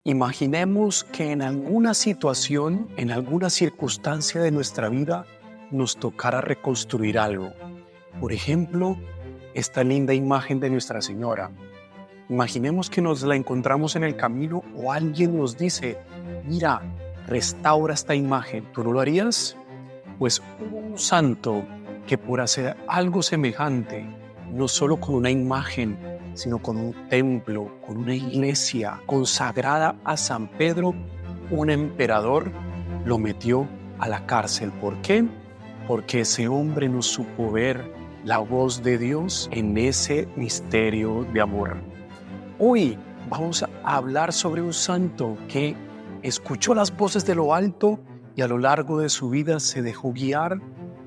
Imaginemos que en alguna situación, en alguna circunstancia de nuestra vida, nos tocara reconstruir algo. Por ejemplo, esta linda imagen de Nuestra Señora. Imaginemos que nos la encontramos en el camino o alguien nos dice, mira, restaura esta imagen. ¿Tú no lo harías? Pues hubo un santo que por hacer algo semejante, no solo con una imagen, sino con un templo, con una iglesia consagrada a San Pedro, un emperador lo metió a la cárcel. ¿Por qué? Porque ese hombre no supo ver la voz de Dios en ese misterio de amor. Hoy vamos a hablar sobre un santo que escuchó las voces de lo alto y a lo largo de su vida se dejó guiar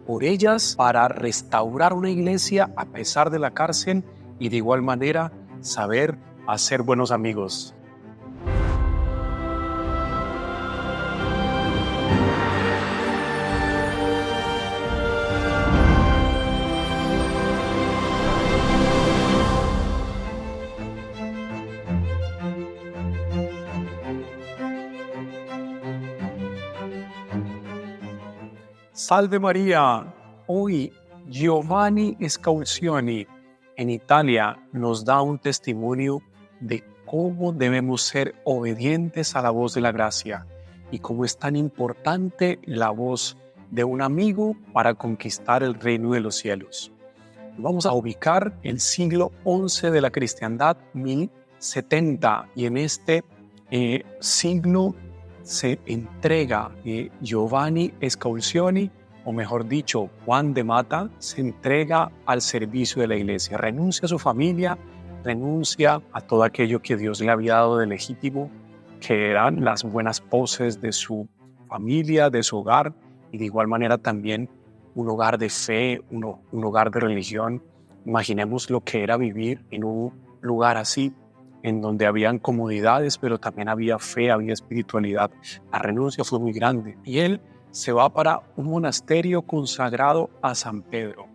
por ellas para restaurar una iglesia a pesar de la cárcel y de igual manera saber hacer buenos amigos. Salve María. Hoy Giovanni Scaulcioni en Italia nos da un testimonio de cómo debemos ser obedientes a la voz de la gracia y cómo es tan importante la voz de un amigo para conquistar el reino de los cielos. Vamos a ubicar el siglo XI de la cristiandad, 1070, y en este siglo se entrega Giovanni Scaulcioni, o mejor dicho, Juan de Mata, se entrega al servicio de la iglesia, renuncia a su familia, renuncia a todo aquello que Dios le había dado de legítimo, que eran las buenas poses de su familia, de su hogar, y de igual manera también un hogar de fe, un hogar de religión. Imaginemos lo que era vivir en un lugar así, en donde habían comodidades, pero también había fe, había espiritualidad. La renuncia fue muy grande y él se va para un monasterio consagrado a San Pedro.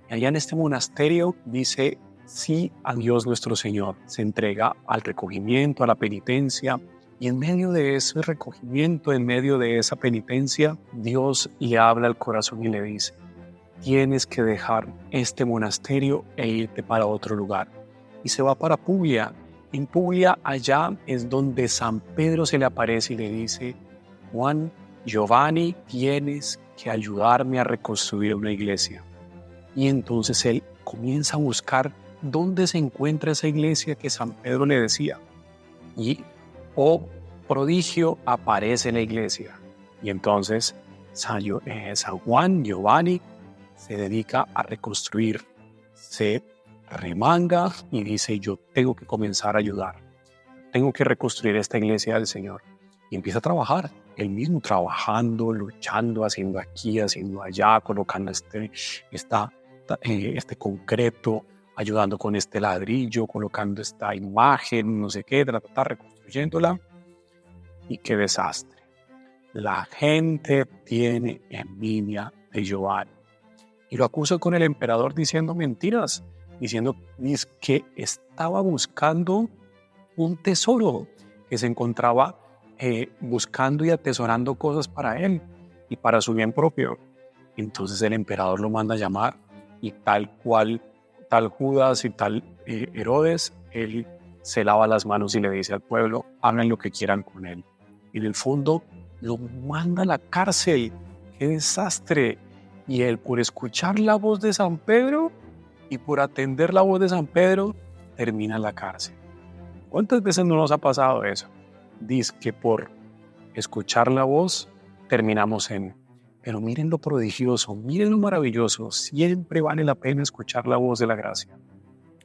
Y allá en este monasterio dice sí a Dios nuestro Señor, se entrega al recogimiento, a la penitencia, y en medio de ese recogimiento, en medio de esa penitencia, Dios le habla al corazón y le dice, tienes que dejar este monasterio e irte para otro lugar. Y se va para Puglia. En Puglia, allá es donde San Pedro se le aparece y le dice, Juan, Giovanni, tienes que ayudarme a reconstruir una iglesia. Y entonces él comienza a buscar dónde se encuentra esa iglesia que San Pedro le decía. Y, prodigio, aparece en la iglesia. Y entonces San Juan, Giovanni, se dedica a reconstruir. Se remanga y dice, yo tengo que comenzar a ayudar. Tengo que reconstruir esta iglesia del Señor. Y empieza a trabajar. Él mismo trabajando, luchando, haciendo aquí, haciendo allá, colocando este concreto, ayudando con este ladrillo, colocando esta imagen, no sé qué, reconstruyéndola. Y qué desastre. La gente tiene envidia de Giovanni. Y lo acusa con el emperador diciendo mentiras, diciendo que estaba buscando un tesoro, que se encontraba buscando y atesorando cosas para él y para su bien propio. Entonces el emperador lo manda a llamar y tal Judas y tal Herodes, él se lava las manos y le dice al pueblo, hagan lo que quieran con él. Y en el fondo lo manda a la cárcel. ¡Qué desastre! Y él, por escuchar la voz de San Pedro y por atender la voz de San Pedro, termina en la cárcel. ¿Cuántas veces no nos ha pasado eso? Dice que por escuchar la voz terminamos pero miren lo prodigioso, miren lo maravilloso, siempre vale la pena escuchar la voz de la gracia.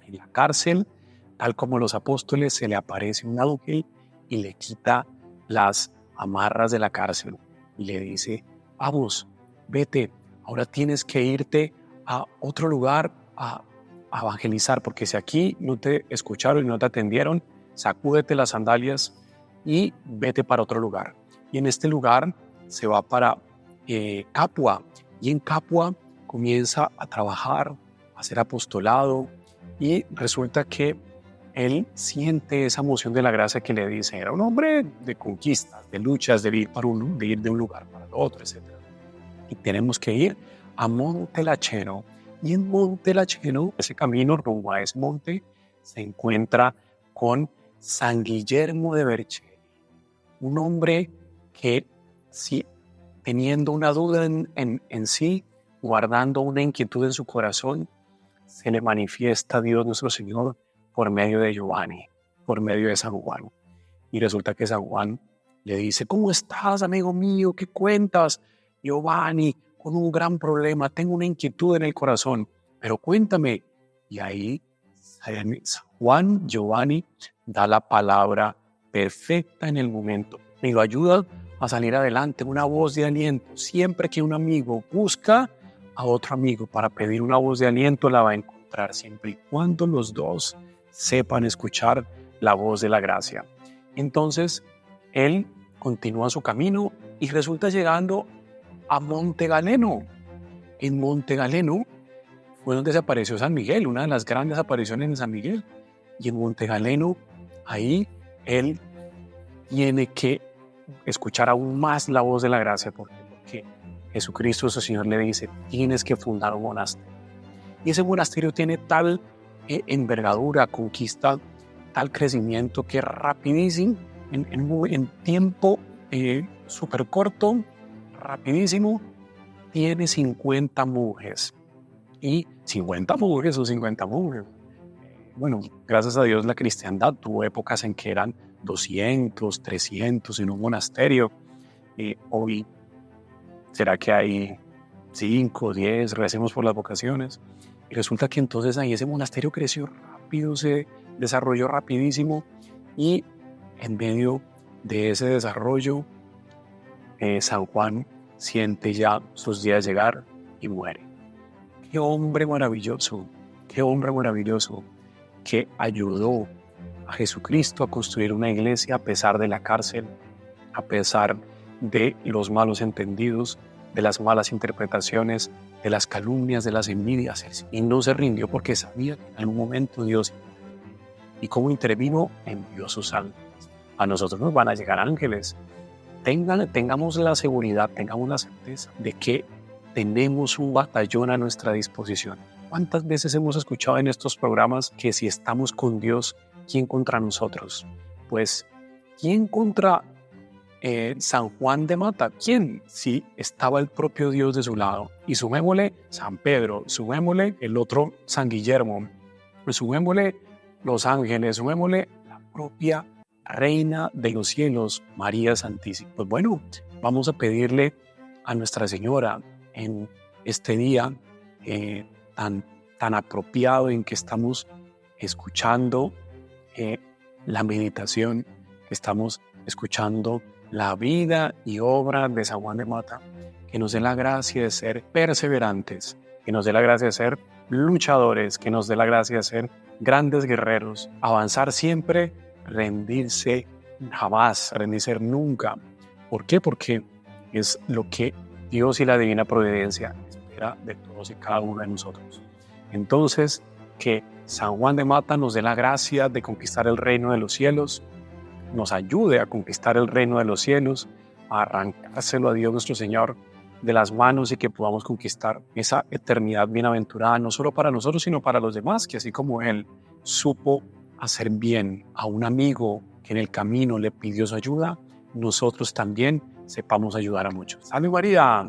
En la cárcel, tal como los apóstoles, se le aparece un ángel y le quita las amarras de la cárcel y le dice, vamos, vete, ahora tienes que irte a otro lugar a evangelizar, porque si aquí no te escucharon y no te atendieron, sacúdete las sandalias y vete para otro lugar. Y en este lugar se va para Capua, y en Capua comienza a trabajar, a hacer apostolado, y resulta que él siente esa emoción de la gracia que le dice. Era un hombre de conquistas, de luchas, de ir, de ir de un lugar para el otro, etc. Y tenemos que ir a Montelachero. Y en Montelachero, ese camino rumbo a ese monte, se encuentra con San Guillermo de Bercheli, un hombre que, sí, teniendo una duda en sí, guardando una inquietud en su corazón, se le manifiesta a Dios nuestro Señor por medio de Giovanni, por medio de San Juan. Y resulta que San Juan le dice: ¿cómo estás, amigo mío? ¿Qué cuentas? Giovanni, con un gran problema, tengo una inquietud en el corazón, pero cuéntame. Y ahí San Juan, Giovanni, da la palabra perfecta en el momento y lo ayuda a salir adelante, una voz de aliento. Siempre que un amigo busca a otro amigo para pedir una voz de aliento, la va a encontrar, siempre y cuando los dos sepan escuchar la voz de la gracia. Entonces, él continúa su camino y resulta llegando a Monte Galeno. En Monte Galeno fue donde se apareció San Miguel, una de las grandes apariciones de San Miguel. Y en Monte Galeno, ahí él tiene que escuchar aún más la voz de la gracia, porque Jesucristo, su Señor, le dice: tienes que fundar un monasterio. Y ese monasterio tiene tal envergadura, conquista tal crecimiento que rapidísimo, en tiempo súper corto, rapidísimo, tiene 50 monjes. Y 50 monjes o 50 monjes. Bueno, gracias a Dios la cristiandad tuvo épocas en que eran 200, 300 en un monasterio. Hoy, ¿será que hay 5, 10? Recemos por las vocaciones. Y resulta que entonces ahí ese monasterio creció rápido, se desarrolló rapidísimo, y en medio de ese desarrollo, San Juan siente ya sus días llegar y muere. Qué hombre maravilloso que ayudó a Jesucristo a construir una iglesia a pesar de la cárcel, a pesar de los malos entendidos, de las malas interpretaciones, de las calumnias, de las envidias. Y no se rindió porque sabía que en algún momento Dios intervino. ¿Y cómo intervino? Envió sus ángeles. A nosotros nos van a llegar ángeles. Tengamos la seguridad, tengamos la certeza de que tenemos un batallón a nuestra disposición. ¿Cuántas veces hemos escuchado en estos programas que si estamos con Dios, ¿quién contra nosotros? Pues, ¿quién contra San Juan de Mata? ¿Quién? Si estaba el propio Dios de su lado. Y sumémosle San Pedro, sumémosle el otro San Guillermo, sumémosle los ángeles, sumémosle la propia Reina de los cielos, María Santísima. Pues bueno, vamos a pedirle a Nuestra Señora en este día tan apropiado en que estamos escuchando la meditación, que estamos escuchando la vida y obra de San Juan de Mata, que nos dé la gracia de ser perseverantes, que nos dé la gracia de ser luchadores, que nos dé la gracia de ser grandes guerreros, avanzar siempre, rendirse jamás, rendirse nunca. ¿Por qué? Porque es lo que Dios y la divina providencia espera de todos y cada uno de nosotros. Entonces, que San Juan de Mata nos dé la gracia de conquistar el reino de los cielos, nos ayude a conquistar el reino de los cielos, a arrancárselo a Dios nuestro Señor de las manos, y que podamos conquistar esa eternidad bienaventurada, no solo para nosotros, sino para los demás, que así como Él supo hacer bien a un amigo que en el camino le pidió su ayuda, nosotros también sepamos ayudar a muchos. ¡Salve María!